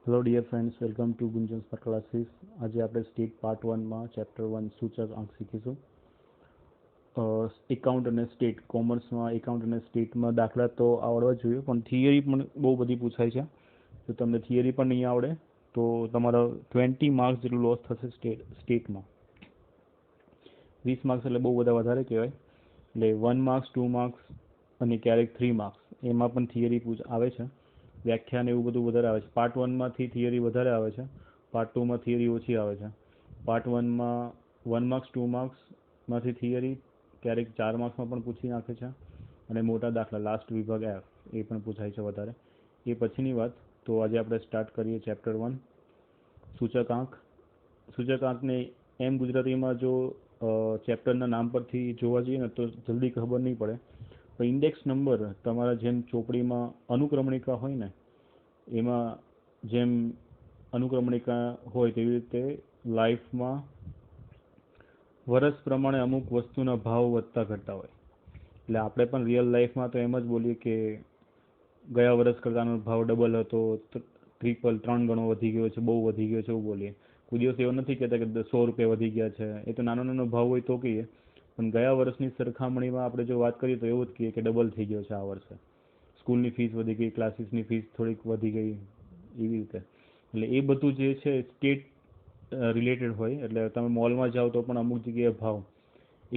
Hello dear friends, welcome to Gunjan smart classes. આજે આપણે state part 1માં chapter 1 સૂચક આંક શીખીશું. એકાઉન્ટ અને સ્ટેટ કોમર્સમાં એકાઉન્ટ અને સ્ટેટમાં દાખલા તો આવડવા જોઈએ, પણ થિયરી પણ બહુ બધી પૂછાય છે. જો તમને થિયરી પણ નહીં આવડે તો તમારા 20 માર્ક્સ જેટલું લોસ થશે સ્ટેટમાં. 20 માર્ક્સ એટલે બહુ બધા વધારે કહેવાય. એટલે 1 માર્ક્સ, 2 માર્ક્સ અને ક્યારેક 3 માર્ક્સ એમાં પણ થિયરી આવે છે. વ્યાખ્યાન એવું બધું વધારે આવે છે. પાર્ટ 1માંથી થિયરી વધારે આવે છે, પાર્ટ 2માં થિયરી ઓછી આવે છે. પાર્ટ 1માં 1 માર્ક્સ, 2 માર્ક્સમાંથી થિયરી ક્યારેક 4 માર્ક્સમાં પણ પૂછી નાખે છે, અને મોટા દાખલા લાસ્ટ વિભાગ F એ પણ પૂછાય છે વધારે. એ પછીની વાત. તો આજે આપણે સ્ટાર્ટ કરીએ ચેપ્ટર 1 સૂચકાંક. સૂચકાંકને એમ ગુજરાતીમાં જો ચેપ્ટરના નામ પરથી જોવા જઈએ ને તો જલ્દી ખબર નહીં પડે. તો ઇન્ડેક્સ નંબર તમારા જેમ ચોપડીમાં અનુક્રમણિકા હોય ને, એમાં જેમ અનુક્રમણિકા હોય તેવી રીતે લાઈફમાં વર્ષ પ્રમાણે અમુક વસ્તુના ભાવ વધતા ઘટતા હોય. એટલે આપણે પણ રિયલ લાઈફમાં તો એમ જ બોલીએ કે ગયા વર્ષ કરતાનો ભાવ ડબલ હતો, ટ્રિપલ 3 ગણો વધી ગયો છે, બહુ વધી ગયો છે, એવું બોલીએ. કોઈ દિવસ એવું નથી કહેતા કે 100 રૂપિયા વધી ગયા છે. એ તો નાનો નાનો ભાવ હોય તો કહીએ, પણ ગયા વર્ષની સરખામણીમાં આપણે જો વાત કરીએ તો એવું જ કહીએ કે ડબલ થઈ ગયો છે આ વર્ષે. સ્કૂલની ફીસ વધી ગઈ, ક્લાસીસની ફીસ થોડીક વધી ગઈ, એવી રીતે. એટલે એ બધું જે છે સ્ટેટ રિલેટેડ હોય. એટલે તમે મોલમાં જાઓ તો પણ અમુક જગ્યાએ ભાવ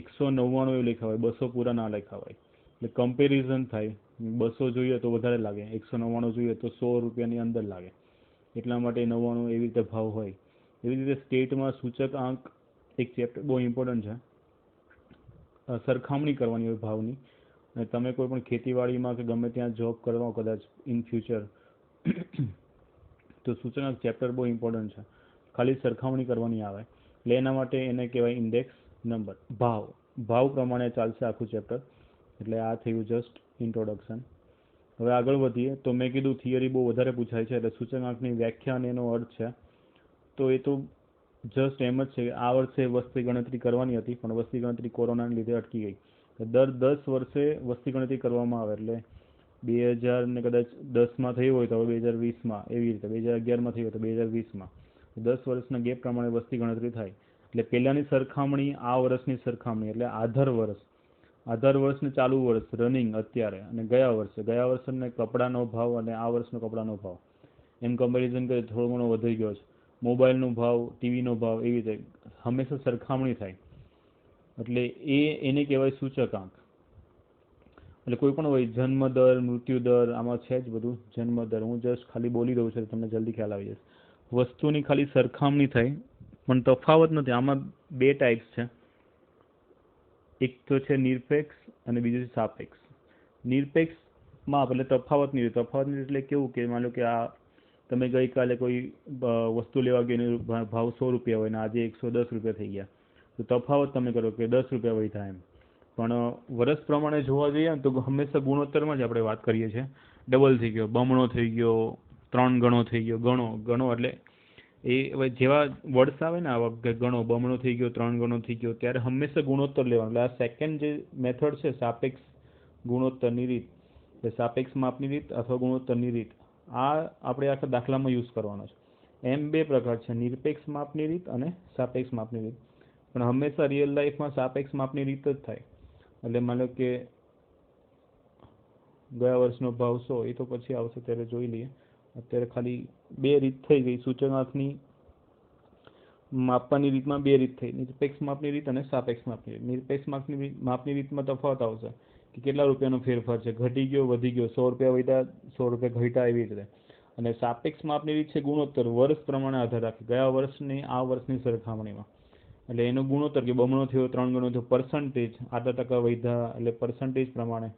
199 એ લખ્યા હોય, 200 પૂરા ના લખ્યા હોય. એટલે કમ્પેરિઝન થાય. 200 જોઈએ તો વધારે લાગે, 199 જોઈએ તો 100 રૂપિયાની અંદર લાગે. એટલા માટે 99 એવી રીતે ભાવ હોય. એવી રીતે સ્ટેટમાં સૂચક આંક એક ચેપ્ટર બહુ ઇમ્પોર્ટન્ટ છે. સરખામણી કરવાની હોય ભાવની. અને તમે કોઈ પણ ખેતીવાડીમાં કે ગમે ત્યાં જોબ કરવા કદાચ ઇન ફ્યુચર, તો સૂચનાંક ચેપ્ટર બહુ ઇમ્પોર્ટન્ટ છે. ખાલી સરખામણી કરવાની આવે એટલે એના માટે એને કહેવાય ઇન્ડેક્સ નંબર. ભાવ પ્રમાણે ચાલશે આખું ચેપ્ટર. એટલે આ થયું જસ્ટ ઇન્ટ્રોડક્શન. હવે આગળ વધીએ. તો મેં કીધું થિયરી બહુ વધારે પૂછાય છે, એટલે સૂચકાંકની વ્યાખ્યા અને એનો અર્થ છે તો એ તો જસ્ટ એમ જ છે કે આ વર્ષે વસ્તી ગણતરી કરવાની હતી, પણ વસ્તી ગણતરી કોરોનાને લીધે અટકી ગઈ. દર 10 વર્ષે વસ્તી ગણતરી કરવામાં આવે. એટલે 2000 ને કદાચ 10માં થઈ હોય તો હવે 2020માં, એવી રીતે 2011માં થઈ હોય તો 2020માં 10 વર્ષના ગેપ પ્રમાણે વસ્તી ગણતરી થાય. એટલે પહેલાંની સરખામણી આ વર્ષની સરખામણી, એટલે આધાર વર્ષને ચાલુ વર્ષ રનિંગ અત્યારે, અને ગયા વર્ષને કપડાનો ભાવ અને આ વર્ષનો કપડાનો ભાવ એમ કમ્પેરિઝન કરીએ થોડો ઘણો વધી ગયો છે. મોબાઈલનો ભાવ, ટીવીનો ભાવ, એવી રીતે હંમેશા સરખામણી થાય. એટલે એને કહેવાય સૂચકાંક. એટલે કોઈ પણ હોય, જન્મદર, મૃત્યુદર, આમાં છે જ બધું. જન્મદર હું જસ્ટ ખાલી બોલી દઉં છું, તમને જલ્દી ખ્યાલ આવી જશે. વસ્તુની ખાલી સરખામણી થાય, પણ તફાવત નથી. આમાં 2 ટાઈપ્સ છે. એક તો છે નિરપેક્ષ અને બીજું છે સાપેક્ષ. નિરપેક્ષ માપ એટલે તફાવત નહીં. તફાવત નહીં એટલે કેવું કે માનો કે આ તમે ગઈકાલે કોઈ વસ્તુ લેવા ગઈ એનો ભાવ 100 રૂપિયા હોય ને આજે 110 રૂપિયા થઈ ગયા, તો તફાવત તમે કરો કે 10 રૂપિયા વધ્યા એમ. પણ વર્ષ પ્રમાણે જોવા જઈએ તો હંમેશા ગુણોત્તરમાં જ આપણે વાત કરીએ છીએ. ડબલ થઈ ગયો, બમણો થઈ ગયો, 3 ગણો થઈ ગયો. ગણો એટલે એ હવે જેવા વર્ષ આવે ને, આવા કે ગણો, બમણો થઈ ગયો, 3 ગણો થઈ ગયો, ત્યારે હંમેશા ગુણોત્તર લેવાનો. એટલે આ સેકન્ડ જે મેથડ છે સાપેક્ષ ગુણોત્તરની રીત, એટલે સાપેક્ષ માપની રીત અથવા ગુણોત્તરની રીત, આ આપણે આખા દાખલામાં યુઝ કરવાનો છે. એમ 2 પ્રકાર છે, નિરપેક્ષ માપની રીત અને સાપેક્ષ માપની રીત. પણ હંમેશા રિયલ લાઈફમાં સાપેક્ષ માપની રીત જ થાય. એટલે માનો કે ગયા વર્ષનો ભાવ 100, એ તો પછી આવશે ત્યારે જોઈ લઈએ. અત્યારે ખાલી 2 રીત થઈ ગઈ સૂચકાંકની માપવાની રીતમાં. 2 રીત થઈ, નિરપેક્ષ માપની રીત અને સાપેક્ષ માપની રીત. નિરપેક્ષ માપની રીતમાં તફાવત આવશે કે કેટલા રૂપિયાનો ફેરફાર છે, ઘટી ગયો, વધી ગયો, 100 રૂપિયા વધ્યા, 100 રૂપિયા ઘટ્યા, એવી રીતે. અને સાપેક્ષ માપની રીત છે ગુણોત્તર, વર્ષ પ્રમાણે આધાર રાખે, ગયા વર્ષની આ વર્ષની સરખામણીમાં. એટલે એનો ગુણોત્તર કે બમણો થયો, 3 ગણો થયો, પર્સન્ટેજ, આટલા ટકા વધ્યા, એટલે પર્સન્ટેજ પ્રમાણે.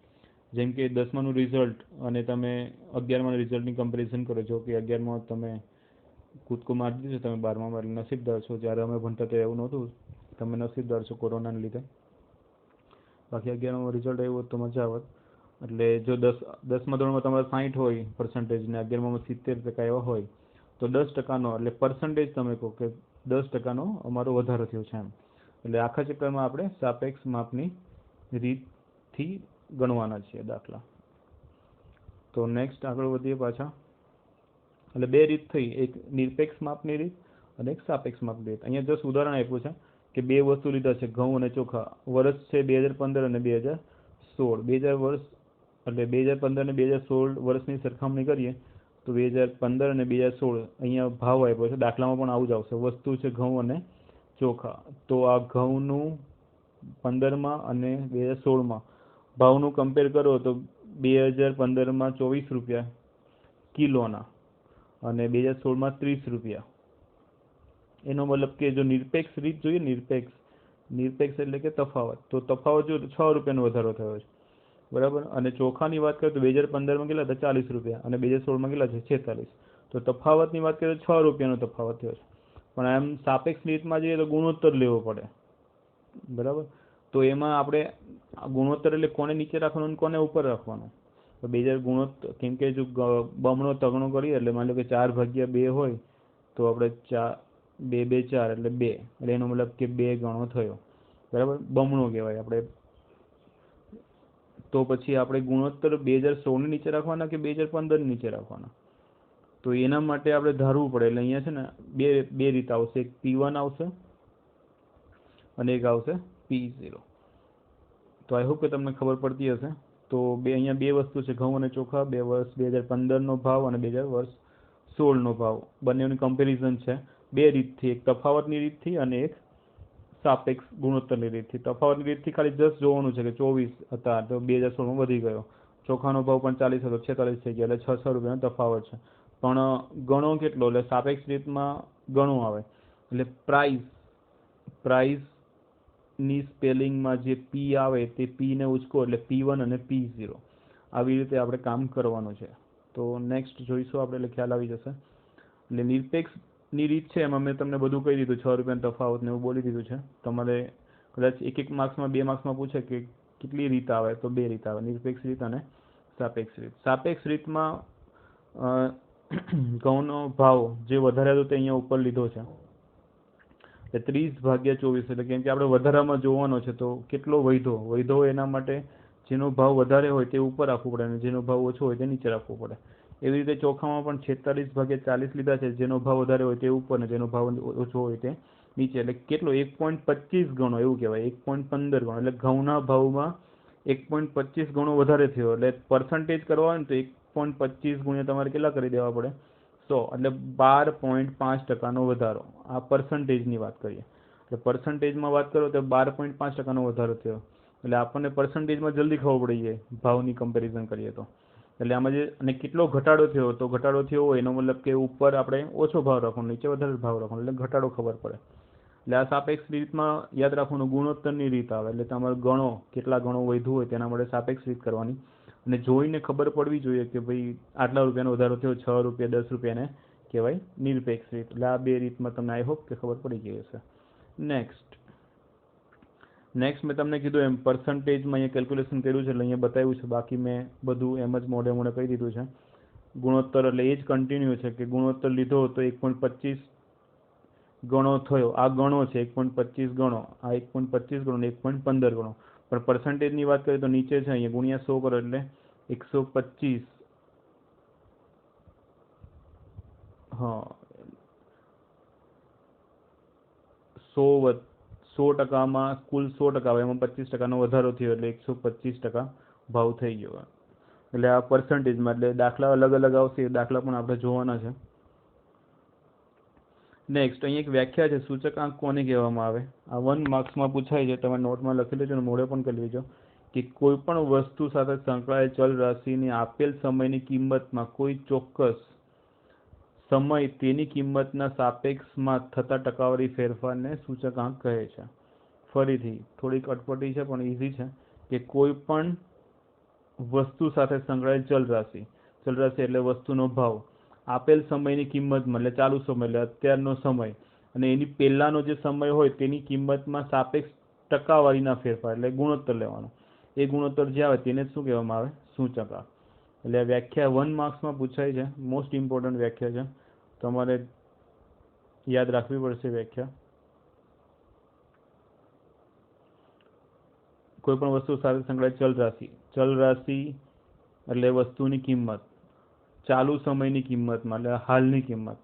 જેમ કે 10માનું રિઝલ્ટ અને તમે 11માના રિઝલ્ટની કમ્પેરિઝન કરો છો કે 11માં તમે કૂદકો મારી દીધો, તમે 12માં એટલે નસીબદાર છો. જ્યારે અમે ભણતા ત્યારે એવું નહોતું, તમે નસીબદાર છો કોરોનાને લીધે. બાકી 11માં રિઝલ્ટ આવ્યું તો મજા આવત. એટલે જો 10મા ધોરણમાં તમારે 60 હોય પર્સન્ટેજ ને 11માં 70% એવા હોય તો 10%નો એટલે પર્સન્ટેજ તમે કહો કે 10%નો અમારો વધારો થયો છે એમ. એટલે આખા ચેપ્ટરમાં આપણે સાપેક્ષ માપની રીતથી ગણવાના છીએ દાખલા. તો નેક્સ્ટ આગળ વધીએ પાછા. એટલે બે રીત થઈ, એક નિરપેક્ષ માપની રીત અને એક સાપેક્ષ માપની રીત. અહીંયા જસ્ટ ઉદાહરણ આપ્યું છે કે બે વસ્તુ લીધા છે, ઘઉં અને ચોખા. વર્ષ છે 2015 અને 2016. 2000 વર્ષ એટલે 2015 અને 2016 વર્ષની સરખામણી કરીએ તો 2015 અને 2016 અહીંયા ભાવ આપ્યો છે. દાખલામાં પણ આવું જ આવશે. વસ્તુ છે ઘઉં અને ચોખા. તો આ ઘઉંનું 15માં અને 2016માં ભાવનું કમ્પેર કરો તો 2015માં 24 રૂપિયા કિલોના અને 2016માં 30 રૂપિયા. એનો મતલબ કે જો નિરપેક્ષ રીત જોઈએ, નિરપેક્ષ એટલે કે તફાવત, તો તફાવત જો 6 રૂપિયાનો વધારો થયો છે, બરાબર. અને ચોખાની વાત કરીએ તો 2015માં કેટલા હતા? 40 રૂપિયા અને 2016માં કેટલા છે? 46. તો તફાવતની વાત કરીએ તો 6 રૂપિયાનો તફાવત થયો છે. પણ એમ સાપેક્ષ રીતમાં જઈએ તો ગુણોત્તર લેવો પડે, બરાબર. તો એમાં આપણે ગુણોત્તર એટલે કોને નીચે રાખવાનું અને કોને ઉપર રાખવાનું? તો 2000 ગુણોત્તર, કેમ કે જો બમણો તગણો કરીએ એટલે માની લો કે 4/2 હોય તો આપણે 2 2 4 એટલે 2, એટલે એનો મતલબ કે 2 ગણો થયો, બરાબર. બમણો કહેવાય આપણે. તો પછી આપણે ગુણોત્તર 2016 ની નીચે રાખવાના કે 2015 ની નીચે રાખવાના? તો એના માટે આપણે ધારવું પડે. એટલે અહીંયા છે ને બે રીત આવશે, એક P1 આવશે અને એક આવશે P0. તો આઈ હોપ કે તમને ખબર પડતી હશે. તો અહીંયા બે વસ્તુ છે, ઘઉં અને ચોખા. બે વર્ષ 2015નો ભાવ અને 2016નો ભાવ, બંનેની કમ્પેરિઝન છે બે રીતથી, એક તફાવતની રીતથી અને એક સાપેક્ષ ગુણોત્તરની રીતથી. તફાવતની રીતથી ખાલી જસ્ટ જોવાનું છે કે 24 હતા તો 2016માં વધી ગયો, ચોખાનો ભાવ પણ 40 હતો 46 થઈ ગયા, એટલે 6 રૂપિયાનો તફાવત છે. પણ ગણો કેટલો? એટલે સાપેક્ષ રીતમાં ગણો આવે એટલે પ્રાઇસ ની સ્પેલિંગમાં જે P આવે તે P ને ઉચકો એટલે P1 અને P0. આવી રીતે આપણે કામ કરવાનું છે. તો નેક્સ્ટ જોઈશું આપણે એટલે ખ્યાલ આવી જશે. એટલે નિરપેક્ષની રીત છે એમાં મેં તમને બધું કહી દીધું, 6 રૂપિયાનો તફાવત ને એવું બોલી દીધું છે. તમારે કદાચ એક માર્ક્સમાં 2 માર્ક્સમાં પૂછે કે કેટલી રીત આવે તો 2 રીત આવે, નિરપેક્ષ રીત અને સાપેક્ષ રીત. સાપેક્ષ રીતમાં ઘઉંનો ભાવ જે વધારે હતો તે અહીંયા ઉપર લીધો છે, એટલે 30/24. એટલે કેમ કે આપણે વધારામાં જોવાનો છે તો કેટલો વધ્યો એના માટે જેનો ભાવ વધારે હોય તે ઉપર રાખવું પડે અને જેનો ભાવ ઓછો હોય તે નીચે રાખવું પડે. એવી રીતે ચોખામાં પણ 46/40 લીધા છે, જેનો ભાવ વધારે હોય તે ઉપર અને જેનો ભાવ ઓછો હોય તે નીચે. એટલે કેટલો? 1.25 ગણો એવું કહેવાય, 1.15 ગણો. એટલે ઘઉંના ભાવમાં 1.25 ગણો વધારે થયો. એટલે પર્સન્ટેજ કરવા હોય ને તો 1.25 ગુણ્યા તમારે કેટલા કરી દેવા પડે? 100, એટલે 12.5% વધારો. આ પર્સન્ટેજની વાત કરીએ એટલે પર્સન્ટેજમાં વાત કરો તો 12.5% વધારો થયો. એટલે આપણને પર્સન્ટેજમાં જલ્દી ખબર પડી જાય ભાવની કમ્પેરિઝન કરીએ તો. એટલે આમાં જે અને કેટલો ઘટાડો થયો, તો ઘટાડો થયો હોય એનો મતલબ કે ઉપર આપણે ઓછો ભાવ રાખવાનો, નીચે વધારે ભાવ રાખવાનો, એટલે ઘટાડો ખબર પડે. એટલે આ સાપેક્ષ રીતમાં યાદ રાખવાનું ગુણોત્તરની રીત આવે. એટલે તમારે ગણો કેટલા ગણો વધ્યું હોય તેના માટે સાપેક્ષ રીત કરવાની અને જોઈને ખબર પડવી જોઈએ કે ભાઈ આટલા રૂપિયાનો વધારો થયો, 6 રૂપિયા 10 રૂપિયાને કહેવાય નિરપેક્ષ રીત. એટલે આ બે રીતમાં તમને આઈ હોપ કે ખબર પડી ગઈ હશે. નેક્સ્ટ મેં તમને કીધું એમ પર્સન્ટેજમાં અહીંયા કેલ્ક્યુલેશન કર્યું છે એટલે અહીંયા બતાવ્યું છે, બાકી મેં બધું એમ જ મોઢે કહી દીધું છે. ગુણોત્તર એટલે એ જ કન્ટિન્યુ છે કે ગુણોત્તર લીધો તો 1.25 ગણો થયો. આ ગણો છે 1.25 ગણો, આ 1.25 ગણો ને 1.15 ગણો. પણ પર્સન્ટેજની વાત કરીએ તો નીચે છે અહીંયા ગુણ્યા 100 કરો એટલે 125. હા, 100% કુલ 100% આવે એમાં 25% વધારો થયો એટલે 125% ભાવ થઈ ગયો. એટલે આ પર્સન્ટેજમાં, એટલે દાખલા અલગ અલગ આવશે, એ દાખલા પણ આપણે જોવાના છે. નેક્સ્ટ અહીં એક વ્યાખ્યા છે, સૂચકાંક કોને કહેવામાં આવે? આ 1 માર્ક્સમાં પૂછાય છે, તમે નોટમાં લખી લેજો અને મોઢે પણ કરી લેજો કે કોઈ પણ વસ્તુ સાથે સંકળાયેલ ચલ રાશિની આપેલ સમયની કિંમતમાં કોઈ ચોક્કસ સમય તેની કિંમતના સાપેક્ષમાં થતા ટકાવારી ફેરફારને સૂચકાંક કહે છે. ફરીથી થોડીક અટપટી છે પણ ઇઝી છે કે કોઈ પણ વસ્તુ સાથે સંકળાયેલ ચલ રાશિ એટલે વસ્તુનો ભાવ આપેલ સમયની કિંમતમાં, એટલે ચાલુ સમય એટલે અત્યારનો સમય, અને એની પહેલાનો જે સમય હોય તેની કિંમતમાં સાપેક્ષ ટકાવારીના ફેરફાર એટલે ગુણોત્તર લેવાનો. એ ગુણોત્તર જે આવે તેને શું કહેવામાં આવે? સૂચકાંક. એટલે વ્યાખ્યા 1 માર્ક્સમાં પૂછાય છે, મોસ્ટ ઇમ્પોર્ટન્ટ વ્યાખ્યા છે, તમારે યાદ રાખવી પડશે વ્યાખ્યા. કોઈ પણ વસ્તુ સાથે સંકળાયેલ ચલ રાશિ એટલે વસ્તુની કિંમત, ચાલુ સમયની કિંમતમાં એટલે હાલની કિંમત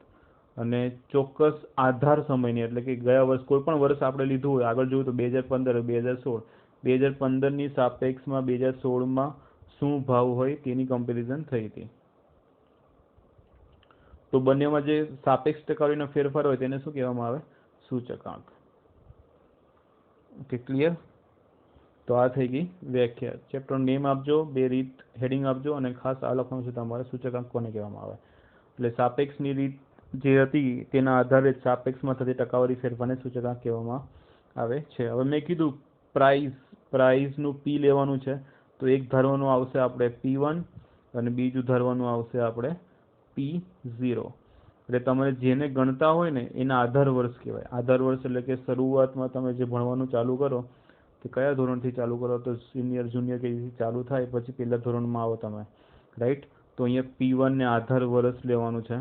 અને ચોક્કસ આધાર સમયની એટલે કે ગયા વર્ષ કોઈ પણ વર્ષ આપણે લીધું હોય આગળ જોયું તો 2015 2016 2015ની સાપેક્ષમાં 2016માં શું ભાવ હોય તેની કમ્પેરિઝન થઈ હતી. તો બંનેમાં જે સાપેક્ષ ટકાવારીનો ફેરફાર હોય તેને શું કહેવામાં આવે? સૂચકાંક. Okay, clear? તો આ થઈ ગઈ વ્યાખ્યા. ચેપ્ટર નેમ આપજો, 2 રીત હેડિંગ આપજો અને ખાસ આ લખવાનું છે તમારે સૂચકાંક કોને કહેવામાં આવે. એટલે સાપેક્ષની રીત જે હતી તેના આધારે સાપેક્ષમાં થતી ટકાવારી ફેરફારને સૂચકાંક કહેવામાં આવે છે. હવે મેં કીધું પ્રાઇઝનું P લેવાનું છે તો એક ધારવાનું આવશે આપણે P1 અને બીજું ધારવાનું આવશે આપણે P0. એટલે તમે જેને ગણતા હોય ને એના આધાર વર્ષ કહેવાય. આધાર વર્ષ એટલે કે શરૂઆતમાં તમે જે ભણવાનું ચાલુ કરો તે કયા ધોરણથી ચાલુ કરો તો સિનિયર જુનિયર કે ચાલુ થાય પછી પહેલા ધોરણમાં આવો તમે, રાઈટ? તો અહીંયા P1 ને આધાર વર્ષ લેવાનું છે,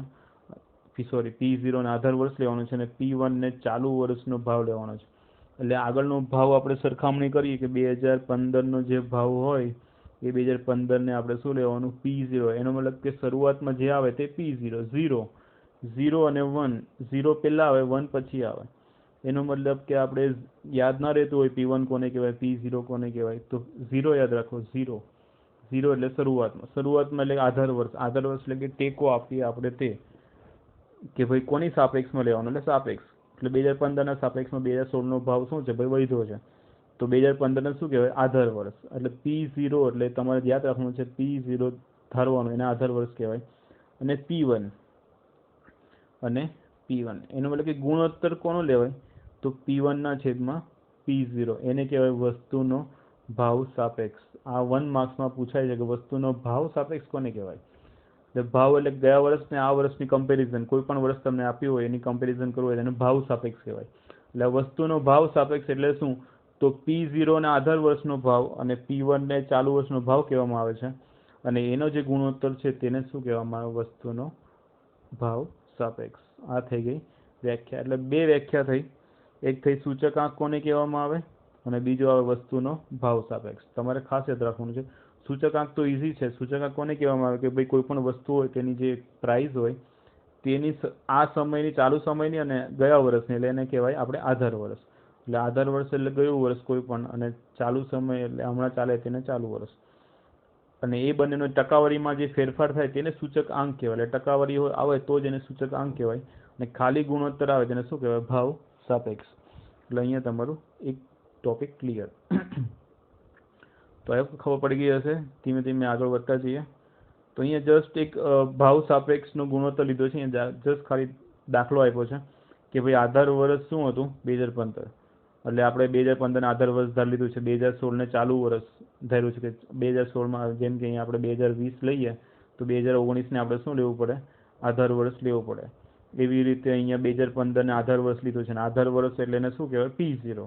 P0 ને આધાર વર્ષ લેવાનું છે અને P1 ને ચાલુ વર્ષનો ભાવ લેવાનો છે. એટલે આગળનો ભાવ આપણે સરખામણી કરીએ કે 2015નો જે ભાવ હોય એ 2015ને આપણે શું લેવાનું? P0. એનો મતલબ કે શરૂઆતમાં જે આવે તે P0. 0 અને 1, 0 પહેલા આવે 1 પછી આવે. એનો મતલબ કે આપણે યાદ ના રહેતું હોય P1 કોને કહેવાય, P0 કોને કહેવાય, તો 0 યાદ રાખો. 0 એટલે શરૂઆતમાં એટલે આધાર વર્ષ એટલે કે ટેકો આપીએ આપણે તે કે ભાઈ કોની સાપેક્ષમાં લેવાનું એટલે સાપેક્ષ. એટલે 2015ના સાપેક્ષમાં 2016નો ભાવ શું છે ભાઈ? વધ્યો છે. તો 2015ને શું કહેવાય? આધાર વર્ષ. એટલે P0 એટલે તમારે યાદ રાખવાનું છે P0 ધારવાનું, એને આધાર વર્ષ કહેવાય. અને P1 એનો મતલબ કે ગુણોત્તર કોનો લેવાય? તો P1 ના છેદમાં P0, એને કહેવાય વસ્તુનો ભાવ સાપેક્ષ. આ 1 માર્ક્સમાં પૂછાય છે કે વસ્તુનો ભાવ સાપેક્ષ કોને કહેવાય? એટલે ભાવ એટલે ગયા વર્ષ ને આ વર્ષની કમ્પેરિઝન, કોઈ પણ વર્ષ તમને આપ્યું હોય એની કમ્પેરિઝન કરવું હોય એને ભાવ સાપેક્ષ કહેવાય. એટલે વસ્તુનો ભાવ સાપેક્ષ એટલે શું? તો P0 ને આધાર વર્ષનો ભાવ અને P1 ને ચાલુ વર્ષનો ભાવ કહેવામાં આવે છે અને એનો જે ગુણોત્તર છે તેને શું કહેવામાં આવે? વસ્તુનો ભાવ સાપેક્ષ. આ થઈ ગઈ વ્યાખ્યા. એટલે 2 વ્યાખ્યા થઈ. એક થઈ સૂચકાંક કોને કહેવામાં આવે અને બીજો આવે વસ્તુનો ભાવ સાપેક્ષ. તમારે ખાસ યાદ રાખવાનું છે સૂચકાંક તો ઈઝી છે. સૂચકાંક કોને કહેવામાં આવે કે ભાઈ કોઈ પણ વસ્તુ હોય તેની જે પ્રાઇસ હોય તેની આ સમયની, ચાલુ સમયની અને ગયા વર્ષની, એટલે એને કહેવાય આપણે આધાર વર્ષ. એટલે આધાર વર્ષ એટલે ગયું વર્ષ કોઈ પણ અને ચાલુ સમય એટલે હમણાં ચાલે તેને ચાલુ વર્ષ. અને એ બંનેનો ટકાવારીમાં જે ફેરફાર થાય તેને સૂચકાંક કહેવાય. એટલે ટકાવારી આવે તો જ એને સૂચકાંક કહેવાય અને ખાલી ગુણોત્તર આવે તેને શું કહેવાય? ભાવ સાપેક્ષ. એટલે અહીંયા તમારું એક ટોપિક ક્લિયર. તો ખબર પડી ગઈ હશે. ધીમે ધીમે આગળ વધતા જઈએ. તો અહીંયા જસ્ટ એક ભાવ સાપેક્ષનો ગુણોત્તર લીધો છે. અહીંયા જસ્ટ ખાલી દાખલો આપ્યો છે કે ભાઈ આધાર વર્ષ શું હતું? 2015. એટલે આપણે 2015 આધાર વર્ષ ધાર લીધું છે. 2016ને ચાલુ વર્ષ ધાર્યું છે કે 2016માં, જેમ કે અહીંયા આપણે 2020 લઈએ તો 2019ને આપણે શું લેવું પડે? આધાર વર્ષ લેવું પડે. એવી રીતે અહીંયા 2015ને આધાર વર્ષ લીધું છે અને આધાર વર્ષ એટલે એને શું કહેવાય? P0.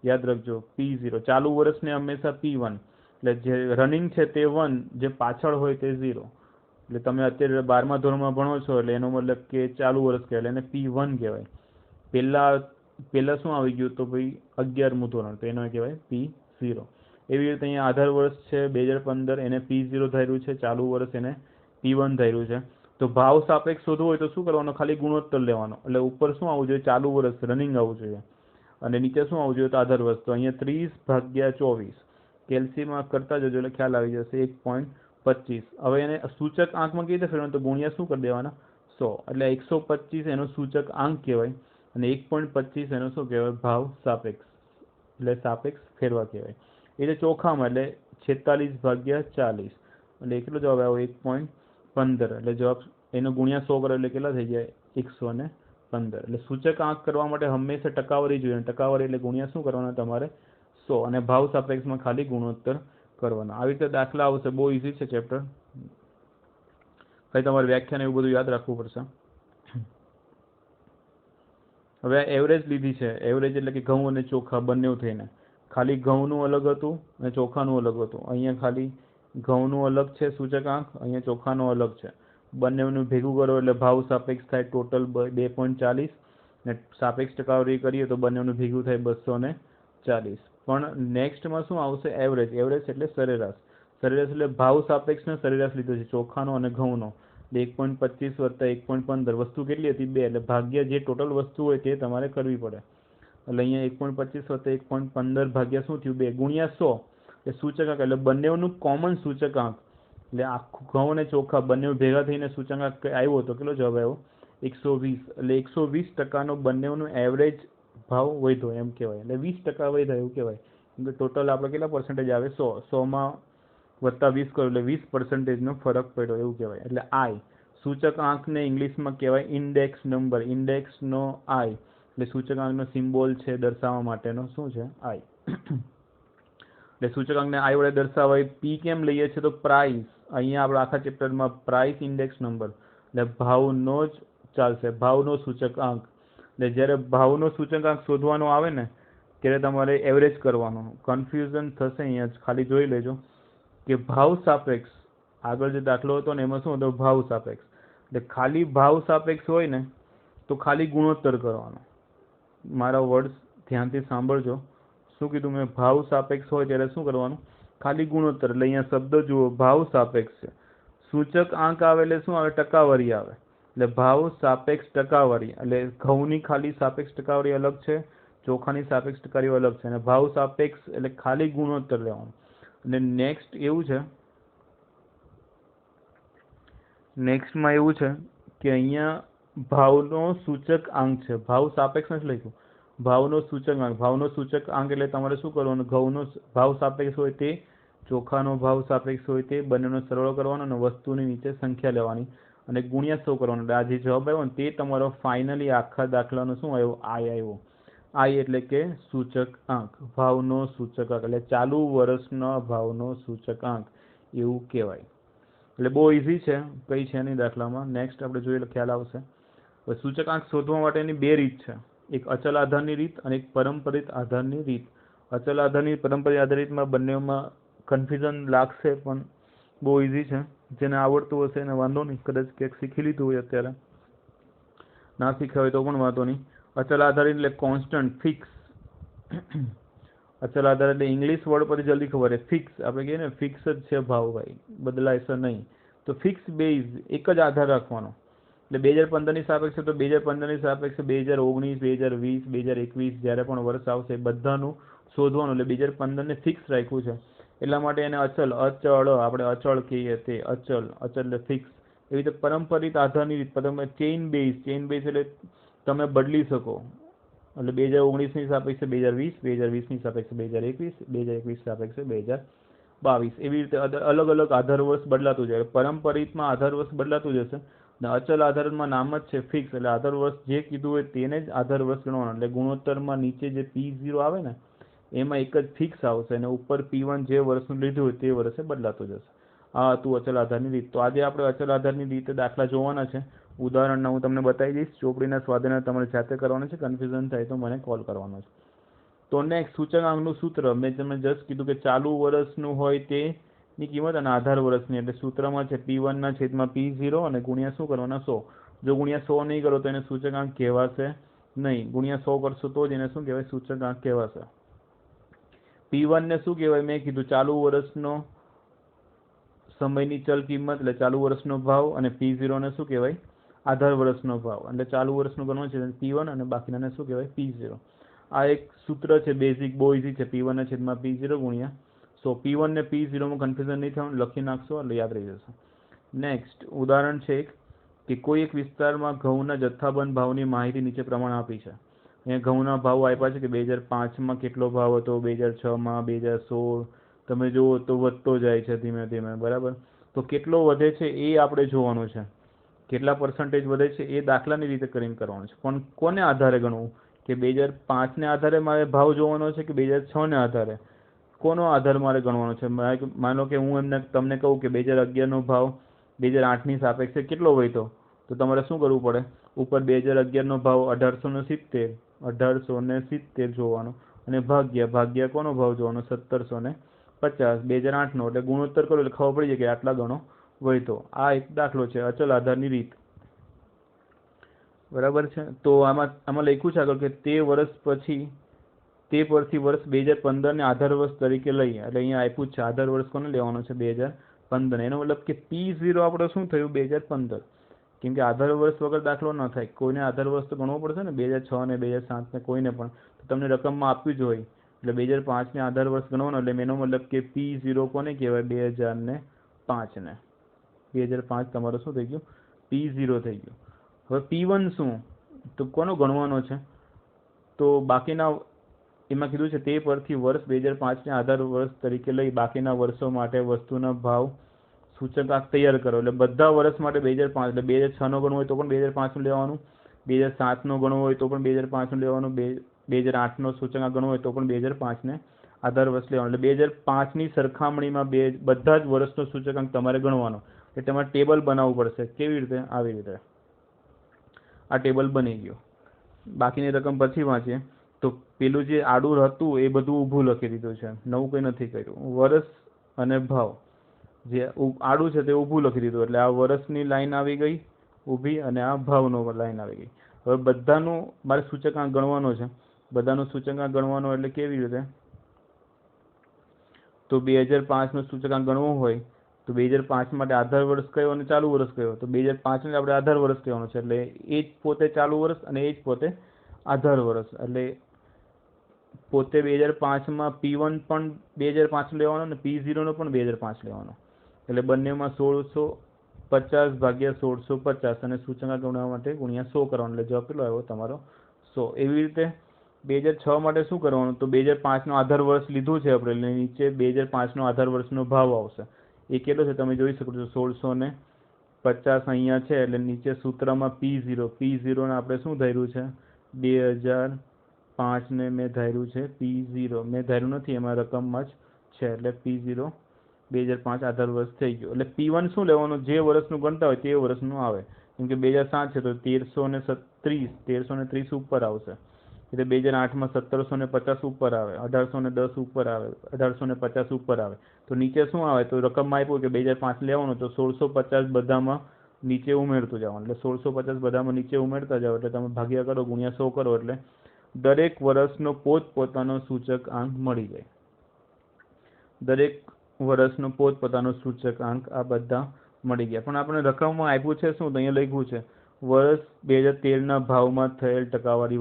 યાદ રાખજો P0. ચાલુ વર્ષને હંમેશા P1, એટલે જે રનિંગ છે તે 1, જે પાછળ હોય તે 0. એટલે તમે અત્યારે 12મા ધોરણમાં ભણો છો એટલે એનો મતલબ કે ચાલુ વર્ષ કહેવાય, એને P1 કહેવાય. પહેલા શું આવી ગયું તો ભાઈ 11મું ધોરણ, તો એનો કહેવાય P0. એવી રીતે અહીંયા આધાર વર્ષ છે 2015, એને P0 ધાર્યું છે, ચાલુ વર્ષ એને P1 ધાર્યું છે. તો ભાવ સાપેક્ષ શોધવું હોય તો શું કરવાનું? ખાલી ગુણોત્તર લેવાનો. એટલે ઉપર શું આવવું જોઈએ? ચાલુ વર્ષ રનિંગ આવવું જોઈએ અને નીચે શું આવવું જોઈએ? તો આધાર વર્ષ. તો અહીંયા 30/24 કેલ્સીમાં કરતા જજો એટલે ખ્યાલ આવી જશે. 1.25. હવે એને સૂચક આંકમાં કેવી રીતે ફેરવાનું? તો ગુણ્યા શું કરી દેવાના? 100. એટલે 125 એનો સૂચક આંક કહેવાય અને 1.25 એનો શું કહેવાય? ભાવ સાપેક્ષ. એટલે સાપેક્ષ ફેરવા કહેવાય. એટલે ચોખામાં એટલે 46/40 એટલે કેટલો જવાબ આવ્યો? 1.15. એટલે જવાબ એનો ગુણ્યા 100 કરો એટલે કેટલા થઈ જાય? 115. એટલે સૂચક આંક કરવા માટે હંમેશા ટકાવારી જોઈએ. ટકાવારી એટલે ગુણ્યા શું કરવાના તમારે? 100 અને ભાવ સાપેક્ષમાં ખાલી ગુણોત્તર કરવાના. આવી રીતે દાખલા આવશે. બહુ ઈઝી છે ચેપ્ટર. કઈ તમારે વ્યાખ્યાન એવું બધું યાદ રાખવું પડશે. હવે એવરેજ લીધી છે. એવરેજ એટલે કે ઘઉં અને ચોખા બંને થઈને. ખાલી ઘઉંનું અલગ હતું અને ચોખાનું અલગ હતું. અહીંયા ખાલી ઘઉંનું અલગ છે સૂચકાંક, અહીંયા ચોખાનો અલગ છે. બંનેનું ભેગું કરો એટલે ભાવ સાપેક્ષ થાય ટોટલ 2.40 ને સાપેક્ષ ટકાવારી કરીએ તો બંનેનું ભેગું થાય 240. પણ નેક્સ્ટમાં શું આવશે? એવરેજ. એવરેજ એટલે સરેરાશ. સરેરાશ એટલે ભાવ સાપેક્ષનો સરેરાશ લીધો છે ચોખાનો અને ઘઉંનો. 1.25 વત્તા 1.15 વસ્તુ કેટલી હતી 2 એટલે ભાગ્યા જે ટોટલ વસ્તુ હોય તે તમારે કરવી પડે એટલે અહીંયા 1.25 વત્તા 1.15 ભાગ્યા શું થયું 2 ગુણ્યા 100 એટલે સૂચકાંક એટલે બંનેનું કોમન સૂચકાંક એટલે આખું ઘઉં અને ચોખા બંને ભેગા થઈને સૂચકાંક આવ્યો તો કેટલો જવાબ આવ્યો 120 એટલે 120% બંનેનો એવરેજ ભાવ વધ્યો એમ કહેવાય એટલે 20% વધ્યો એવું કહેવાય ટોટલ આપણે કેટલા પર્સન્ટેજ આવે 100 માં વત્તા 20 કરો એટલે 20%નો ફરક પડ્યો એવું કહેવાય એટલે આઈ સૂચકાંકને ઇંગ્લિશમાં કહેવાય ઇન્ડેક્સ નંબર ઇન્ડેક્સનો આઈ એટલે સૂચકાંકનો સિમ્બોલ છે દર્શાવવા માટેનો શું છે આઈ એટલે સૂચકાંકને આઈ વડે દર્શાવાય પી કેમ લઈએ છીએ તો પ્રાઇસ અહીંયા આપણે આખા ચેપ્ટરમાં પ્રાઇસ ઇન્ડેક્સ નંબર એટલે ભાવનો જ ચાલશે ભાવનો સૂચકાંક એટલે જ્યારે ભાવનો સૂચકાંક શોધવાનો આવે ને ત્યારે તમારે એવરેજ કરવાનો કન્ફ્યુઝન થશે અહીંયા ખાલી જોઈ લેજો કે ભાવ સાપેક્ષ આગળ જે દાખલો હતો ને એમાં શું હતો ભાવ સાપેક્ષ એટલે ખાલી ભાવ સાપેક્ષ હોય ને તો ખાલી ગુણોત્તર કરવાનો મારા વર્ડ્સ ધ્યાનથી સાંભળજો શું કીધું મેં ભાવ સાપેક્ષ હોય ત્યારે શું કરવાનું ખાલી ગુણોત્તર એટલે અહીંયા શબ્દ જુઓ ભાવ સાપેક્ષ છે સૂચક આંક આવે એટલે શું આવે ટકાવારી આવે એટલે ભાવ સાપેક્ષ ટકાવારી એટલે ઘઉંની ખાલી સાપેક્ષ ટકાવારી અલગ છે ચોખાની સાપેક્ષ ટકાવારી અલગ છે અને ભાવ સાપેક્ષ એટલે ખાલી ગુણોત્તર લેવાનું અને નેક્સ્ટ એવું છે નેક્સ્ટમાં એવું છે કે અહીંયા ભાવનો સૂચક આંક છે ભાવ સાપેક્ષ નથી લખ્યું ભાવનો સૂચક આંક એટલે તમારે શું કરવાનું ઘઉંનો ભાવ સાપેક્ષ હોય તે ચોખાનો ભાવ સાપેક્ષ હોય તે બંનેનો સરવાળો કરવાનો અને વસ્તુની નીચે સંખ્યા લેવાની અને ગુણ્યા 100 કરવાનો એટલે આ જે જવાબ આવ્યો ને તે તમારો ફાઇનલી આખા દાખલાનો શું આવ્યો આઈ આવ્યો આઈ એટલે કે સૂચક આંક ભાવનો સૂચક આંક એટલે ચાલુ વર્ષના ભાવનો સૂચક આંક એવું કહેવાય એટલે બહુ ઇઝી છે કઈ છે નહીં દાખલામાં નેક્સ્ટ આપણે જોઈએ ખ્યાલ આવશે હવે સૂચકાંક શોધવા માટેની બે રીત છે એક અચલ આધારની રીત અને એક પરંપરિત આધારની રીત અચલ આધારની પરંપરિત આધારિતમાં બંનેમાં કન્ફ્યુઝન લાગશે પણ બહુ ઇઝી છે જેને આવડતું હશે એને વાંધો નહીં કદાચ ક્યાંક શીખી લીધું હોય અત્યારે ના શીખ્યા હોય તો પણ વાંધો નહીં અચલ આધારિત એટલે કોન્સ્ટન્ટ ફિક્સ અચલ આધાર એટલે ઇંગ્લિશ વર્ડ પરથી જલ્દી ખબર છે ફિક્સ આપણે કહીએ ને ફિક્સ જ છે ભાવ ભાઈ બદલાય છે નહીં તો ફિક્સ બેઝ એક જ આધાર રાખવાનો એટલે 2015ની સાપેક્ષે તો 2015ની સાપેક્ષે 2019 2020 2021 જ્યારે પણ વર્ષ આવશે બધાનું શોધવાનું એટલે 2015ને ફિક્સ રાખ્યું છે એટલા માટે એને અચલ આપણે અચળ કહીએ તે અચલ એટલે ફિક્સ એવી રીતે પરંપરિત આધારની રીત તમે ચેઇન બેઝ એટલે તમે બદલી શકો એટલે 2019ની સાપેક્ષે 2020 2020ની સાપેક્ષે 2021 2021 સાપેક્ષે 2022 એવી રીતે અલગ અલગ આધાર વર્ષ બદલાતું જાય પરંપરિતમાં આધાર વર્ષ બદલાતું જશે અને અચલ આધારમાં નામ જ છે ફિક્સ એટલે આધાર વર્ષ જે કીધું હોય તેને જ આધાર વર્ષ ગણવાનું એટલે ગુણોત્તરમાં નીચે જે P0 આવે ને એમાં એક જ ફિક્સ આવશે અને ઉપર P1 જે વર્ષનું લીધું હોય તે વર્ષે બદલાતું જશે આ હતું અચલ આધારની રીત તો આજે આપણે અચલ આધારની રીતે દાખલા જોવાના છે ઉદાહરણના હું તમને બતાવી દઈશ ચોપડીના સ્વાધ્યાય તમારે જાતે કરવાનું છે કન્ફ્યુઝન થાય તો મને કોલ કરવાનો છે તો નેક્સ્ટ સૂચકાંકનું સૂત્ર મેં તમને જસ્ટ કીધું કે ચાલુ વર્ષનું હોય તેની કિંમત અને આધાર વર્ષની એટલે સૂત્રમાં છે P1 છેદમાં P0 અને ગુણ્યા શું કરવાના 100 જો ગુણ્યા 100 નહીં કરો તો એને સૂચકાંક કહેવાશે નહીં ગુણ્યા 100 કરશો તો જ એને શું કહેવાય સૂચકાંક કહેવાશે P1 ને શું કહેવાય મેં કીધું ચાલુ વર્ષનો સમયની ચલ કિંમત એટલે ચાલુ વર્ષનો ભાવ અને P0 ને શું કહેવાય આધાર વર્ષનો ભાવ એટલે ચાલુ વર્ષનું ગણવાનું છે P1 અને બાકીનાને શું કહેવાય P0 આ એક સૂત્ર છે બેઝિક બહુ ઇઝી છે P1 છેદમાં P0 ગુણ્યા સો P1 ને P0 માં કન્ફ્યુઝન નહીં થવાનું લખી નાખશો એટલે યાદ રહી જશે નેક્સ્ટ ઉદાહરણ છે કે કોઈ એક વિસ્તારમાં ઘઉંના જથ્થાબંધ ભાવની માહિતી નીચે પ્રમાણે આપી છે અહીંયા ઘઉંના ભાવ આપ્યા છે કે 2005માં કેટલો ભાવ હતો 2006માં 2016 તમે જુઓ તો વધતો જાય છે ધીમે ધીમે બરાબર તો કેટલો વધે છે એ આપણે જોવાનું છે કેટલા પર્સન્ટેજ વધે છે એ દાખલાની રીતે કરીને કરવાનું છે પણ કોને આધારે ગણવું કે 2005ને આધારે મારે ભાવ જોવાનો છે કે 2006ને આધારે કોનો આધાર મારે ગણવાનો છે માનો કે હું તમને કહું કે 2011નો ભાવ 2008ની સાપેક્ષે કેટલો વધ્યો તો તમારે શું કરવું પડે ઉપર 2011નો ભાવ 1870 જોવાનો અને ભાગ્યા કોનો ભાવ જોવાનો 1750 2008નો એટલે ગુણોત્તર કરો એટલે ખબર પડી જાય કે આટલા ગણો વધ્યો આ એક દાખલો છે અચલ આધારની રીત બરાબર છે તો આમાં લખ્યું છે આગળ કે તે વર્ષ પછી તે પરથી વર્ષ 2015ને આધાર વર્ષ તરીકે લઈએ એટલે અહીંયા આપ્યું છે આધાર વર્ષ કોને લેવાનો છે 15, એનો મતલબ કે P0 આપણો શું થયું 2015, કેમ કે આધાર વર્ષ વગર દાખલો ન થાય. કોઈને આધાર વર્ષ તો ગણવો પડશે ને, 2006 ને 2007 ને કોઈને પણ, તો તમને રકમમાં આપ્યું જ હોય એટલે 2005 ને આધાર વર્ષ ગણવાનો, એટલે એનો મતલબ કે P0 કોને કહેવાય 2005 ને, 2005 તમારો શું થઈ ગયું P0 થઈ ગયું. હવે P1 શું, તો કોનો ગણવાનો છે, તો બાકીના એમાં કીધું છે તે પરથી વર્ષ 2005 ને આધાર વર્ષ તરીકે લઈ બાકીના વર્ષો માટે વસ્તુના ભાવ સૂચકાંક તૈયાર કરો. એટલે બધા વર્ષ માટે 2005, એટલે 2006 નો ગણવો હોય તો પણ 2005 નું લેવાનું, 2007 નો ગણવો હોય તો પણ 2005 નું લેવાનું, 2008 નો સૂચકાંક ગણવો હોય તો પણ 2005 ને આધાર વર્ષ લેવાનું. એટલે 2005 ની સરખામણીમાં બધા જ વર્ષનો સૂચકાંક તમારે ગણવાનો. એટલે તમારે ટેબલ બનાવવું પડશે. કેવી રીતે, આવી રીતે આ ટેબલ બની ગયું. બાકીની રકમ પછી વાંચીએ તો પેલું જે આડું હતું એ બધું ઊભું લખી દીધું છે, નવું કંઈ નથી કર્યું. વર્ષ અને ભાવ જે આડું છે તે ઊભું લખી દીધું, એટલે આ વર્ષની લાઈન આવી ગઈ ઊભી અને આ ભાવનો લાઈન આવી ગઈ. હવે બધાનું મારે સૂચકાંક ગણવાનો છે, બધાનું સૂચકાંક ગણવાનો એટલે કેવી રીતે, તો 2005 નો સૂચકાંક ગણવો હોય તો 2005 માટે આધાર વર્ષ કયો અને ચાલુ વર્ષ કયો, તો 2005 ને આપણે આધાર વર્ષ કહેવાનો છે, એટલે એ જ પોતે ચાલુ વર્ષ અને એ જ પોતે આધાર વર્ષ. એટલે પોતે 2005 માં P1 પણ 2005 લેવાનો અને P0 નો પણ 2005 લેવાનો. એટલે બંનેમાં 1650 ભાગ્યા 1650 અને સૂચકાંક ગણવા માટે ગુણ્યા 100 કરવાનો, એટલે જવાબ કેટલો આવ્યો તમારો 100. એવી રીતે 2006 માટે શું કરવાનું, તો 2005 નો આધાર વર્ષ લીધું છે આપણે, એટલે નીચે 2005 નો આધાર વર્ષનો ભાવ આવશે. એ કેટલો છે તમે જોઈ શકો છો 1650 અહીંયા છે, એટલે નીચે સૂત્રમાં P0 ને આપણે શું ધાર્યું છે 2005 ને મેં ધાર્યું છે P0, મેં ધાર્યું નથી, એમાં રકમમાં જ છે, એટલે P0 2005 આધાર વર્ષ થઈ ગયો. એટલે P1 શું લેવાનું, જે વર્ષનું ગણતા હોય તે વર્ષનું આવે, કેમ કે 2007 છે તો 1330 ઉપર આવશે, એટલે 2008 માં 1750 ઉપર આવે, 1810 ઉપર આવે, 1850 ઉપર આવે. તો નીચે શું આવે, તો રકમમાં આપ્યું કે 2005 લેવાનું, તો 1650 બધામાં નીચે ઉમેરતું જવાનું, એટલે 1650 બધામાં નીચે ઉમેરતા જાવ, એટલે તમે ભાગ્યા કરો, ગુણ્યા 100 કરો, એટલે દરેક વર્ષનો પોતપોતાનો સૂચકાંક મળી જાય. દરેક વર્ષનો પોતપોતાનો સૂચકાંક આ બધા મળી ગયા. પણ આપણે રકમમાં આપ્યું છે શું, તો અહીંયા લખ્યું છે વર્ષ 2013 ના ભાવમાં થયેલ ટકાવારી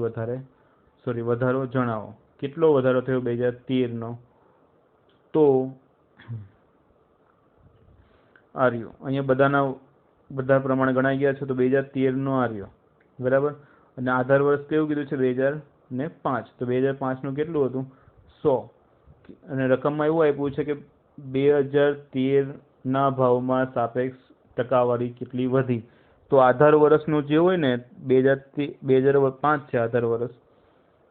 વધારો જણાવો. કેટલો વધારો થયો 2013 નો, તો આ રહ્યો અહીંયા બધા પ્રમાણે ગણાઈ ગયા છે, તો 2013 નો આ રહ્યો બરાબર. અને આધાર વર્ષ કેવું કીધું છે 2005, તો 2005 નું કેટલું હતું 100, અને રકમમાં એવું આપ્યું છે કે 2013 ના ભાવમાં સાપેક્ષ ટકાવારી કેટલી વધી. તો આધાર વર્ષનું જે હોય ને 2005 છે આધાર વર્ષ,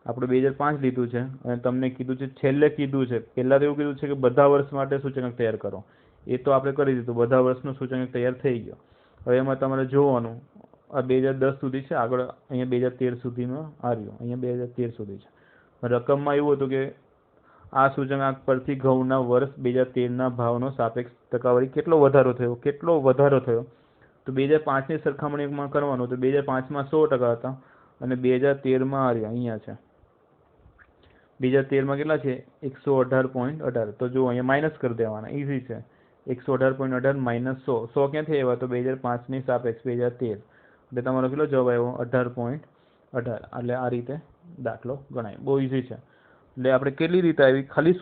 આપણે 2005 લીધું છે, અને તમને કીધું છે છેલ્લે કીધું છે, પહેલા તો એવું કીધું છે કે બધા વર્ષ માટે સૂચકાંક તૈયાર કરો, એ તો આપણે કરી દીધું, બધા વર્ષનું સૂચકાંક તૈયાર થઈ ગયો. હવે એમાં તમારે જોવાનું આ 2010 સુધી છે, આગળ અહીંયા 2013 સુધીમાં આવ્યું, અહીંયા 2013 સુધી છે. રકમમાં એવું હતું કે આ સૂચકાંક પરથી ઘઉંના વર્ષ 2013 ના ભાવનો સાપેક્ષ ટકાવારી કેટલો વધારો થયો, તો 2005 ની સરખામણીમાં કરવાનું, તો 2005 માં 100% હતા અને 2013 માં આવ્યા અહીંયા છે, 2013 માં કેટલા છે 118.18, તો જો અહીંયા માઇનસ કરી દેવાના, ઈઝી છે. 118.18 માઇનસ 100 ક્યાંથી આવ્યા, તો 2005 ની સાપેક્ષ 2013, એટલે તમારો કેટલો જવાબ આવ્યો 18.18. એટલે આ રીતે દાખલો ગણાય, બહુ ઈઝી છે. એટલે આપણે કેટલી રીતે આવી, ખાલી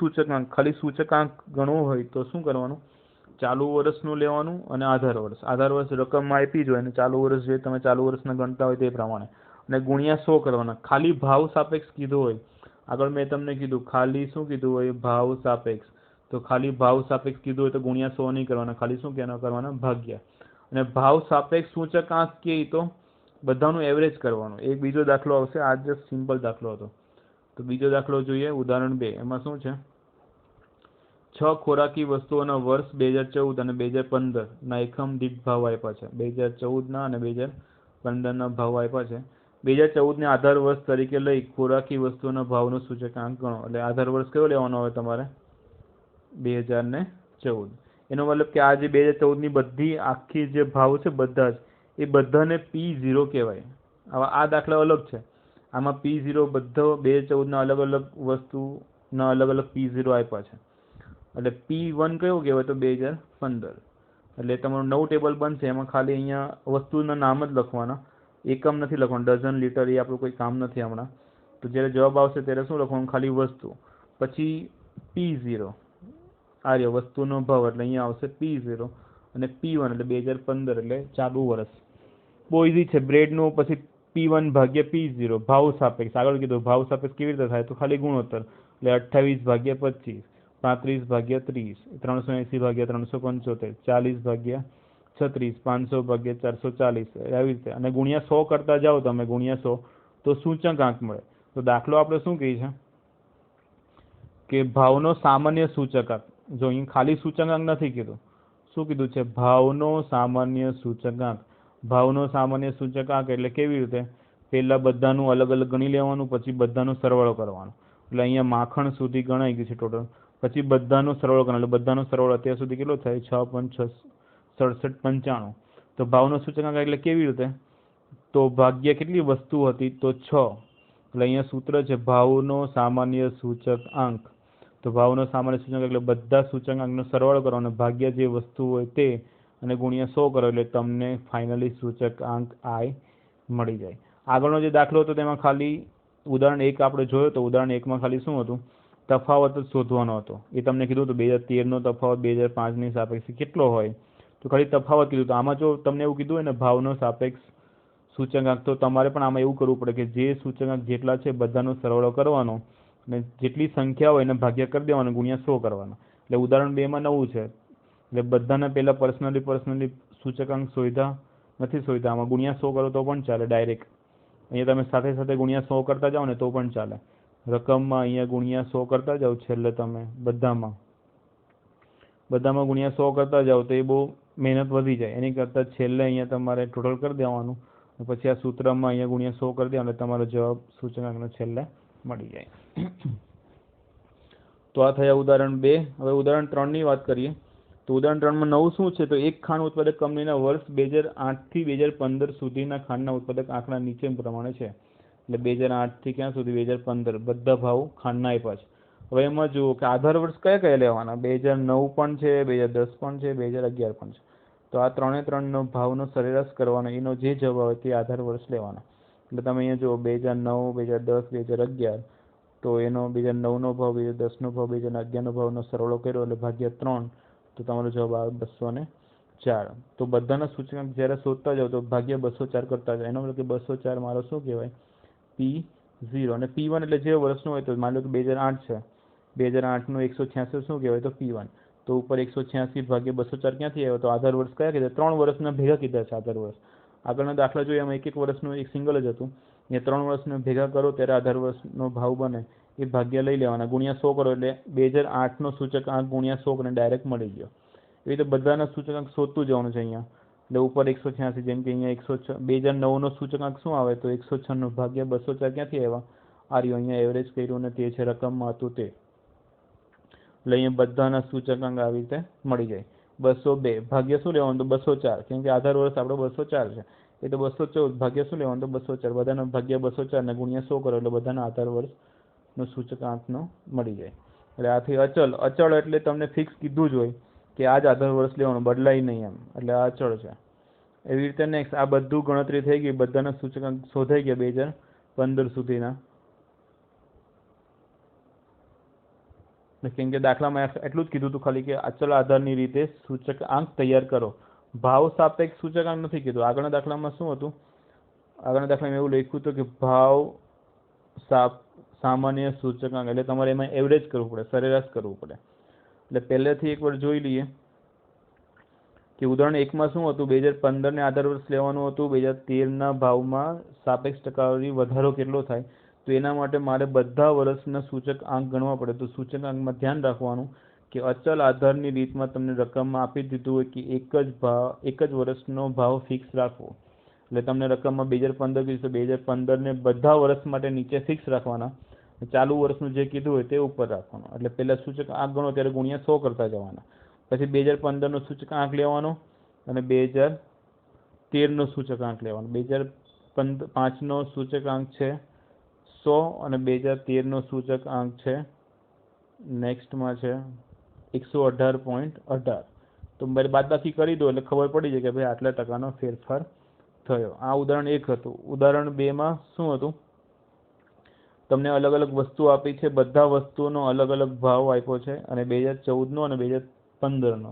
સૂચકાંક ગણવો હોય તો શું કરવાનું, ચાલુ વર્ષનું લેવાનું અને આધાર વર્ષ રકમમાં આપી જ હોય, અને ચાલુ વર્ષ જે તમે ચાલુ વર્ષના ગણતા હોય તે પ્રમાણે, અને ગુણ્યા 100 કરવાના. ખાલી ભાવ સાપેક્ષ કીધું હોય, આગળ મેં તમને કીધું ખાલી શું કીધું હોય ભાવ સાપેક્ષ, તો ખાલી ભાવ સાપેક્ષ કીધું હોય તો ગુણ્યા 100 નહીં કરવાના, ખાલી શું કરવાના ભાગ્યા. અને ભાવ સાપેક્ષ સૂચકાંક કે તો બધાનું એવરેજ કરવાનું. એક બીજો દાખલો આવશે, આ જ સિમ્પલ દાખલો હતો. તો બીજો દાખલો જોઈએ, ઉદાહરણ 2. એમાં શું છે, 6 ખોરાકી વસ્તુઓના વર્ષ 2014 અને 2015 ના એકમ દીઠ ભાવ આપ્યા છે. 2014 ના અને 2015 ના ભાવ આપ્યા છે. 2014 ને આધાર વર્ષ તરીકે લઈ ખોરાકી વસ્તુઓના ભાવનો સૂચકાંક ગણો. એટલે આધાર વર્ષ કયો લેવાનો હોય તમારે 2014. એનો મતલબ કે આ જે 2014 ની બધી આખી જે ભાવ છે બધા જ, એ બધાને P0 કહેવાય. હવે આ દાખલા અલગ છે, આમાં P0 બધો 2014 ના અલગ અલગ વસ્તુના અલગ અલગ P0 આપ્યા છે. એટલે P1 કયો કહેવાય તો 2015, એટલે તમારું નવું ટેબલ બનશે, એમાં ખાલી અહીંયા વસ્તુના નામ જ લખવાના, એકમ નથી લખવાનું, ડઝન, લીટર એ આપણું કોઈ કામ નથી હમણાં. તો જ્યારે જવાબ આવશે ત્યારે શું લખવાનું, ખાલી વસ્તુ, પછી P0 આ રહ્યો વસ્તુનો ભાવ, એટલે અહીંયા આવશે P0 અને P1 એટલે 2015 એટલે ચાલુ વર્ષ. બહુ ઇઝી છે. બ્રેડનું પછી P1 ભાગ્યા P0 ભાવ સાપેક્ષ, આગળ કીધું ભાવ સાપેક્ષ કેવી રીતે થાય, તો ખાલી ગુણોત્તર, એટલે 28 ભાગ્યા 25, 35 ભાગ્યા 30, 380 ભાગ્યા 375, 40 ભાગ્યા 36, 500 ભાગ્યા 440, આવી રીતે. અને ગુણ્યા 100 કરતા જાઓ તમે, ગુણ્યા 100 તો સૂચકાંક મળે. તો દાખલો આપણે શું કહી છે કે ભાવનો સામાન્ય સૂચકાંક, જો અહીં ખાલી સૂચકાંક નથી કીધું, શું કીધું છે, ભાવનો સામાન્ય સૂચકાંક. ભાવનો સામાન્ય સૂચકાંક એટલે કેવી રીતે, પહેલા બધાનું અલગ અલગ ગણી લેવાનું, પછી બધાનો સરવાળો કરવાનો. એટલે અહીંયા માખણ સુધી ગણાઈ ગયું છે ટોટલ, પછી બધાનો સરવાળો કરવાનો, એટલે બધાનો સરવાળો અત્યાર સુધી કેટલો થાય, 6 5 6 67 95. તો ભાવનો સૂચકાંક એટલે કેવી રીતે, તો ભાગ્ય કેટલી વસ્તુ હતી, તો 6. એટલે અહીંયા સૂત્ર છે ભાવનો સામાન્ય સૂચકાંક. તો ભાવનો સામાન્ય સૂચકાંક એટલે બધા સૂચકાંકનો સરવાળો કરો અને ભાગ્ય જે વસ્તુ હોય તે, અને ગુણ્યા 100 કરો એટલે તમને ફાઇનલી સૂચકાંક I મળી જાય. આગળનો જે દાખલો હતો તેમાં ખાલી ઉદાહરણ 1 આપણે જોયો તો ઉદાહરણ 1 માં ખાલી શું હતું, તફાવત જ શોધવાનો હતો. એ તમને કીધું હતું 2013 નો તફાવત 2005 ની સાપેક્ષે કેટલો હોય, તો ખાલી તફાવત કીધું. તો આમાં જો તમને એવું કીધું હોય ને ભાવનો સાપેક્ષ સૂચકાંક, તો તમારે પણ આમાં એવું કરવું પડે કે જે સૂચકાંક જેટલા છે બધાનો સરવાળો કરવાનો અને જેટલી સંખ્યા હોય એને ભાગ્યા કરી દેવાનો, ગુણ્યા 100 કરવાનો. એટલે ઉદાહરણ 2 માં નવું છે, એટલે બધાને પહેલા પર્સનલી સૂચકાંક શોધ્યા નથી શોધ્યા, આમાં ગુણ્યા 100 કરો તો પણ ચાલે ડાયરેક્ટ. અહીંયા તમે સાથે સાથે ગુણ્યા 100 કરતા જાઓ ને તો પણ ચાલે. રકમમાં અહીંયા ગુણ્યા 100 કરતા જાઓ, છેલ્લે તમે બધામાં ગુણ્યા 100 કરતા જાઓ તો એ બહુ મહેનત વધી જાય. એની કરતાં છેલ્લે અહીંયા તમારે ટોટલ કરી દેવાનું, પછી આ સૂત્રમાં અહીંયા ગુણ્યા 100 કરી દેવાનું, એટલે તમારો જવાબ સૂચકાંકનો છેલ્લે મળી જાય. તો આ થયા ઉદાહરણ 2. હવે ઉદાહરણ 3 ની વાત કરીએ. તો ઉદાહરણ 3 માં નવું શું છે, તો એક ખાંડ ઉત્પાદક કંપનીના વર્ષ 2008 થી 2015 સુધીના ખાંડના ઉત્પાદક આંકડા નીચે પ્રમાણે છે. એટલે 2008 થી ક્યાં સુધી, 2015, બધા ભાવ ખાંડના આપ્યા છે. હવે એમાં જુઓ કે આધાર વર્ષ કયા કયા લેવાના, 2009 પણ છે, 2010 પણ છે, 2011 પણ છે. તો આ ત્રણનો ભાવનો સરેરાશ કરવાનો, એનો જે જવાબ આવે તે આધાર વર્ષ લેવાના. એટલે તમે અહીંયા જુઓ 2009, 2010, 2011, તો એનો 2009 નો ભાવ, 2010 નો ભાવ, 2011 નો ભાવનો સરવાળો કર્યો એટલે ભાગ્યા 3, તો તમારો જવાબ આવે 204. તો બધાના સૂચકાંક જ્યારે શોધતા જાઓ તો ભાગ્યા 204 કરતા જાઓ. એનો મતલબ કે 204 મારો શું કહેવાય, P0. અને P1 એટલે જે વર્ષનું હોય, તો માની લો કે 2008 છે, 2008 નું 186 શું કહેવાય, તો P1. તો ઉપર 186 ભાગ્યા 204 ક્યાંથી આવ્યો, તો આધાર વર્ષ કયા કીધા, 3 વર્ષના ભેગા કીધા છે આધાર વર્ષ. આગળના દાખલા જોઈએ એમાં 1 વર્ષનું એક સિંગલ જ હતું, એ 3 વર્ષને ભેગા કરો ત્યારે આધાર વર્ષનો ભાવ બને, એ ભાગ્યા લઈ લેવાના, ગુણ્યા 100 કરો એટલે 2008 નો સૂચકાંક ગુણ્યા 100 કરીને ડાયરેક્ટ મળી ગયો. એવી રીતે બધાના સૂચકાંક શોધતું જવાનું છે અહીંયા. એટલે ઉપર 186, જેમ કે અહીંયા 2009 નો સૂચકાંક શું આવે, તો 196 ભાગ્યા 204 ક્યાંથી આવ્યા, આ રહ્યું અહીંયા એવરેજ કર્યું ને તે છે રકમમાં હતું તે. એટલે અહીંયા બધાના સૂચકાંક આવી રીતે મળી જાય. 202 ભાગ્યા શું લેવાનું, તો 204, કેમ કે આધાર વર્ષ આપણો 204 છે, એ તો 214 ભાગ્યા શું લેવાનું, તો 204, બધાના ભાગ્યા 204 ને ગુણ્યા 100 કરો એટલે બધાના આધાર વર્ષનો સૂચકાંકનો મળી જાય. એટલે આથી અચળ એટલે તમને ફિક્સ કીધું જ હોય કે આ જ આધાર વર્ષ લેવાનું, બદલાય નહીં એમ, એટલે આ અચળ છે. એવી રીતે નેક્સ્ટ આ બધું ગણતરી થઈ ગઈ, બધાના સૂચકાંક શોધાઈ ગયા 2015 સુધીના. કેમ કે દાખલામાં એટલું જ કીધું હતું ખાલી કે અચળ આધારની રીતે સૂચકાંક તૈયાર કરો, ભાવ સાપેક્ષ સૂચકાંક નથી કીધું. આગળના દાખલામાં શું હતું, આગળના દાખલામાં એવું લખ્યું હતું કે ભાવ સામાન્ય સૂચકાંક, એટલે તમારે એમાં એવરેજ કરવું પડે, સરેરાશ કરવું પડે. એટલે પહેલેથી એકવાર જોઈ લઈએ કે ઉદાહરણ 1 માં શું હતું, 2015 ને આધાર વર્ષ લેવાનું હતું, 2013 ના ભાવમાં સાપેક્ષ ટકાવારી વધારો કેટલો થાય, તો એના માટે મારે બધા વર્ષના સૂચકાંક ગણવા પડે. તો સૂચકાંકમાં ધ્યાન રાખવાનું કે અચલ આધારની રીતમાં તમને રકમમાં આપી દીધું હોય કે એક જ વર્ષનો ભાવ ફિક્સ રાખવો. એટલે તમને રકમમાં 2015 કીધું તો 2015 ને બધા વર્ષ માટે નીચે ફિક્સ રાખવાના, ચાલુ વર્ષનું જે કીધું હોય તે ઉપર રાખવાનું. એટલે પહેલા સૂચકાંક ગણો ત્યારે ગુણ્યા 100 કરતા જવાના, પછી 2015 નો સૂચકાંક લેવાનો અને 2013 નો સૂચકાંક લેવાનો. 2005 નો સૂચકાંક છે 100 અને 2013 નો સૂચકાંક છે નેક્સ્ટમાં છે 118.18. તો બાદબાકી કરી દો એટલે ખબર પડી જાય કે ભાઈ આટલા ટકાનો ફેરફાર થયો. આ ઉદાહરણ 1 હતું. ઉદાહરણ 2 માં શું હતું? તમને અલગ અલગ વસ્તુ આપી છે, બધા વસ્તુઓનો અલગ અલગ ભાવ આપ્યો છે અને 2014 નો અને 2015 નો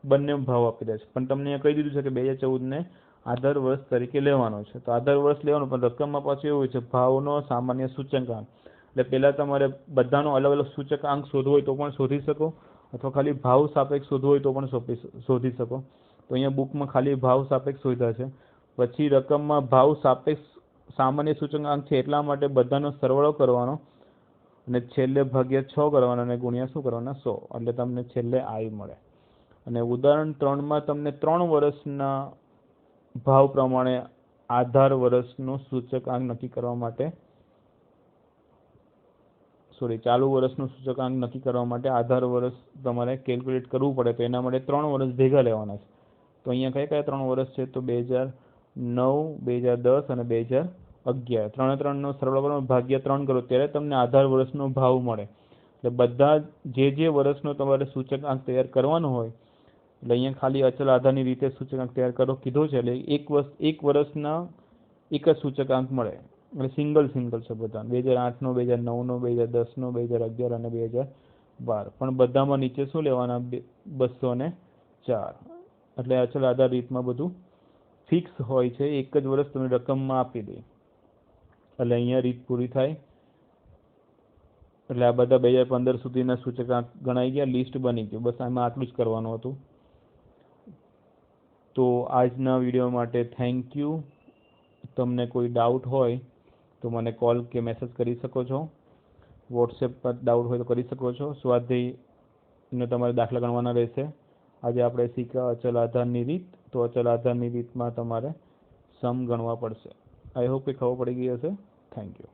બંને ભાવ આપી દે છે, પણ તમને અહીંયા કહી દીધું છે કે 2014 ને આધાર વર્ષ તરીકે લેવાનો છે. તો આધાર વર્ષ લેવાનો, પણ રકમમાં પાછું એવું હોય છે ભાવનો સામાન્ય સૂચકાંક. એટલે પહેલા તમારે બધાનો અલગ અલગ સૂચકાંક શોધવો હોય તો પણ શોધી શકો, અથવા ખાલી ભાવ સાપેક્ષ શોધવો હોય તો પણ શોધી શકો. તો અહીંયા બુકમાં ખાલી ભાવ સાપેક્ષ શોધ્યા છે. પછી રકમમાં ભાવ સાપેક્ષ સામાન્ય સૂચકાંક છે એટલા માટે બધાનો સરવાળો કરવાનો અને છેલ્લે ભાગ્યા 6 કરવાનો અને ગુણ્યા શું કરવાના 100, એટલે તમને છેલ્લે I મળે. અને ઉદાહરણ 3 માં તમને 3 વર્ષના ભાવ પ્રમાણે આધાર વર્ષનો સૂચકાંક નક્કી કરવા માટે ચાલુ વર્ષનો સૂચકાંક નક્કી કરવા માટે આધાર વર્ષ તમારે કેલ્ક્યુલેટ કરવું પડે. તો એના માટે 3 વર્ષ ભેગા લેવાના છે. તો અહીંયા કયા 3 વર્ષ છે? તો 2009, 2010 અને 2011. 3 નો સરવાળો કરો, ભાગ્યા 3 કરો, ત્યારે તમને આધાર વર્ષનો ભાવ મળે. એટલે બધા જે વર્ષનો તમારે સૂચકાંક તૈયાર કરવાનો હોય, એટલે અહીંયા ખાલી અચલ આધારની રીતે સૂચકાંક તૈયાર કરો કીધો છે. એટલે એક વર્ષના એક જ સૂચકાંક મળે, એટલે સિંગલ છે બધા. 2008 નો, 2009 નો, 2010 નો, 2011 અને 2012. પણ બધામાં નીચે શું લેવાના? 204. એટલે અચલ આધાર રીતમાં બધું ફિક્સ હોય છે. એક જ વર્ષ તમને રકમમાં આપી દે એટલે અહીંયા રીત પૂરી થાય. એટલે આ બધા 2015 સુધીના સૂચકાંક ગણાઈ ગયા, લિસ્ટ બની ગયું. બસ આમાં આટલું જ કરવાનું હતું. તો આજના વિડીયો માટે થેન્ક યુ. તમને કોઈ ડાઉટ હોય તો મને કોલ કે મેસેજ કરી શકો છો. વોટ્સએપ પર ડાઉટ હોય તો કરી શકો છો. સ્વાધ્યાયનો તમારે દાખલા ગણવાના રહેશે. આજે આપણે શીખ્યા અચલ આધારની રીત. તો અચલ આધારની રીતમાં તમારે સમ ગણવા પડશે. આઈ હોપ કે ખબર પડી ગઈ હશે. Thank you.